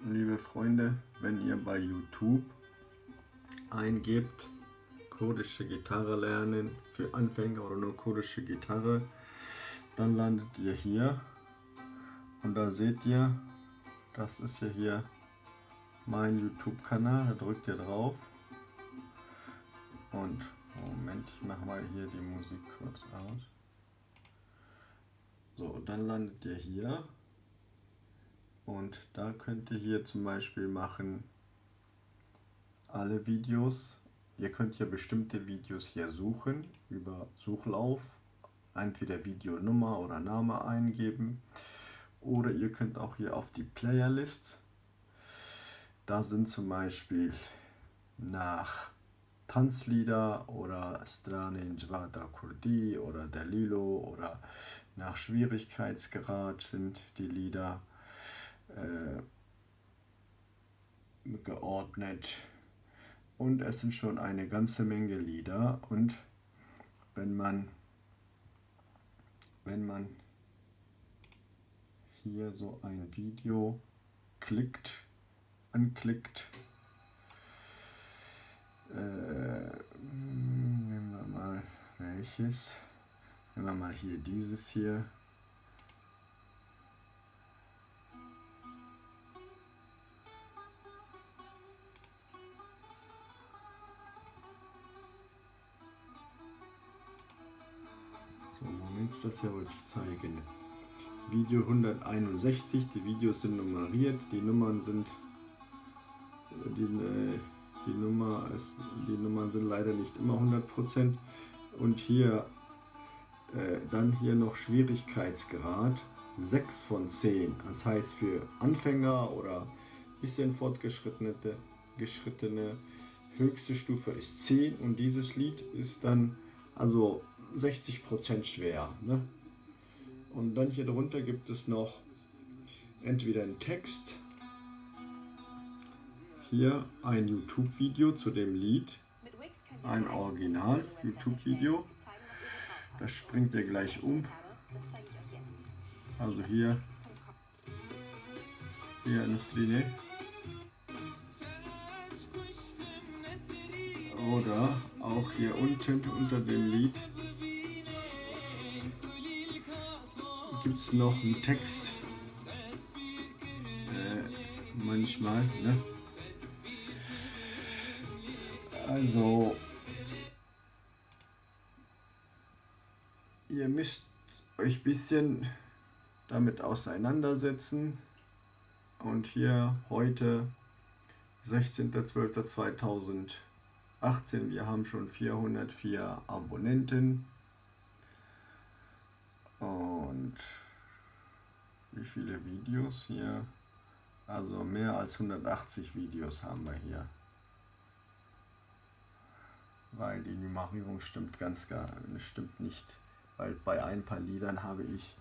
liebe Freunde, wenn ihr bei YouTube eingebt, kurdische Gitarre lernen für Anfänger oder nur kurdische Gitarre, dann landet ihr hier und da seht ihr, das ist ja hier mein YouTube-Kanal, da drückt ihr drauf und Moment, ich mache mal hier die Musik kurz aus. So, und dann landet ihr hier und da könnt ihr hier zum Beispiel machen alle Videos. Ihr könnt hier bestimmte Videos hier suchen über Suchlauf, entweder Videonummer oder Name eingeben, oder ihr könnt auch hier auf die Playerlist. Da sind zum Beispiel nach Tanzlieder oder Strane Njvada Kurdi oder Dalilo oder nach Schwierigkeitsgrad sind die Lieder geordnet. Und es sind schon eine ganze Menge Lieder, und wenn man hier so ein Video anklickt, nehmen wir mal welches, nehmen wir mal hier dieses hier. So, Moment, das hier wollte ich zeigen. Video 161, die Videos sind nummeriert, die Nummern sind die Nummern sind leider nicht immer 100%. Und hier dann hier noch Schwierigkeitsgrad 6 von 10. Das heißt, für Anfänger oder bisschen fortgeschrittene höchste Stufe ist 10, und dieses Lied ist dann also 60% schwer, ne? Und dann hier drunter gibt es noch entweder einen Text, hier ein YouTube-Video zu dem Lied, ein Original-YouTube-Video, das springt ihr gleich um. Also hier Nusrine. Oder auch hier unten unter dem Lied gibt es noch einen Text. Manchmal, ne? Also ihr müsst euch ein bisschen damit auseinandersetzen. Und hier heute 16.12.2018, wir haben schon 404 Abonnenten. Und wie viele Videos hier? Also mehr als 180 Videos haben wir hier. Weil die Nummerierung stimmt stimmt nicht. Weil bei ein paar Liedern habe ich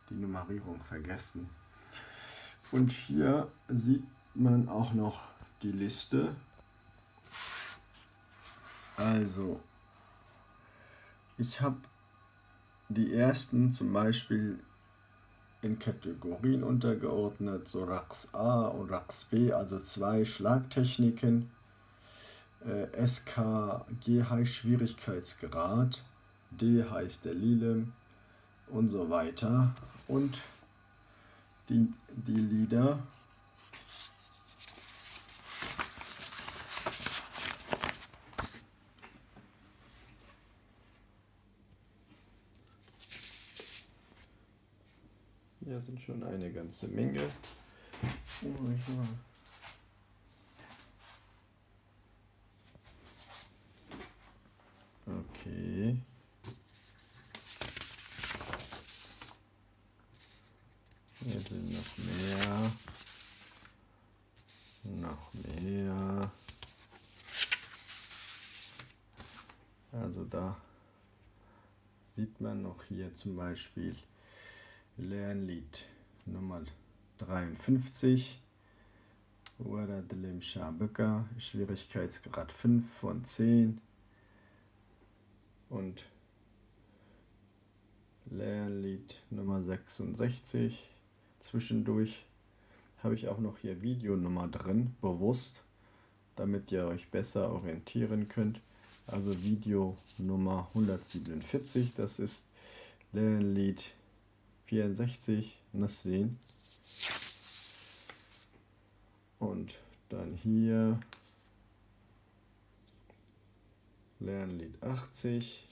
die Nummerierung vergessen. Und hier sieht man auch noch die Liste. Also ich habe die ersten zum Beispiel in Kategorien untergeordnet, so Raqs A und Raqs B, also 2 Schlagtechniken. SK, G heißt Schwierigkeitsgrad, D heißt der Lilem und so weiter. Und die Lieder hier sind schon eine ganze Menge. Okay. Hier sind noch mehr. Also da sieht man noch hier zum Beispiel Lernlied Nummer 53. Schwierigkeitsgrad 5 von 10. Und Lernlied Nummer 66 zwischendurch habe ich auch noch hier Videonummer drin, bewusst, damit ihr euch besser orientieren könnt. Also Video Nummer 147, das ist Lernlied 64, Nasrin. Und dann hier Lernlied 80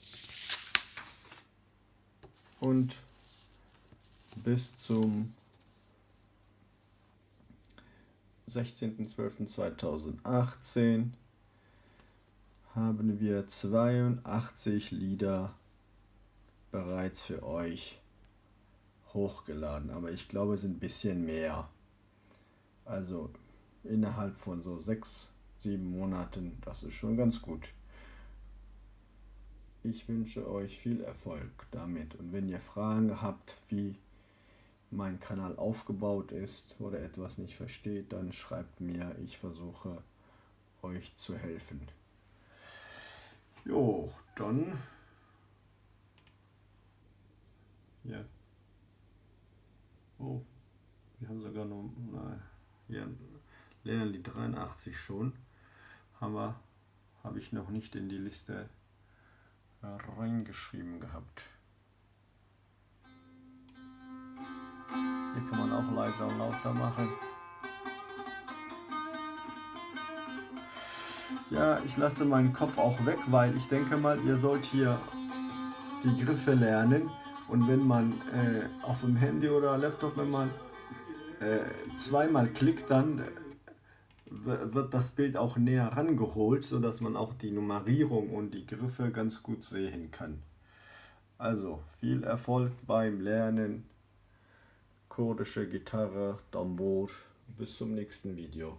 und bis zum 16.12.2018 haben wir 82 Lieder bereits für euch hochgeladen, aber ich glaube es sind ein bisschen mehr. Also innerhalb von so 6-7 Monaten, das ist schon ganz gut. Ich wünsche euch viel Erfolg damit und wenn ihr Fragen habt, wie mein Kanal aufgebaut ist oder etwas nicht versteht, dann schreibt mir, ich versuche euch zu helfen. Jo, dann ja. Oh, wir haben sogar noch ja, Lernlied 83 schon. Habe ich noch nicht in die Liste reingeschrieben gehabt. Hier kann man auch leiser und lauter machen. Ja, ich lasse meinen Kopf auch weg, weil ich denke mal, ihr sollt hier die Griffe lernen. Und wenn man auf dem Handy oder Laptop, wenn man zweimal klickt, dann wird das Bild auch näher rangeholt, sodass man auch die Nummerierung und die Griffe ganz gut sehen kann. Also viel Erfolg beim Lernen. Kurdische Gitarre, Tambur. Bis zum nächsten Video.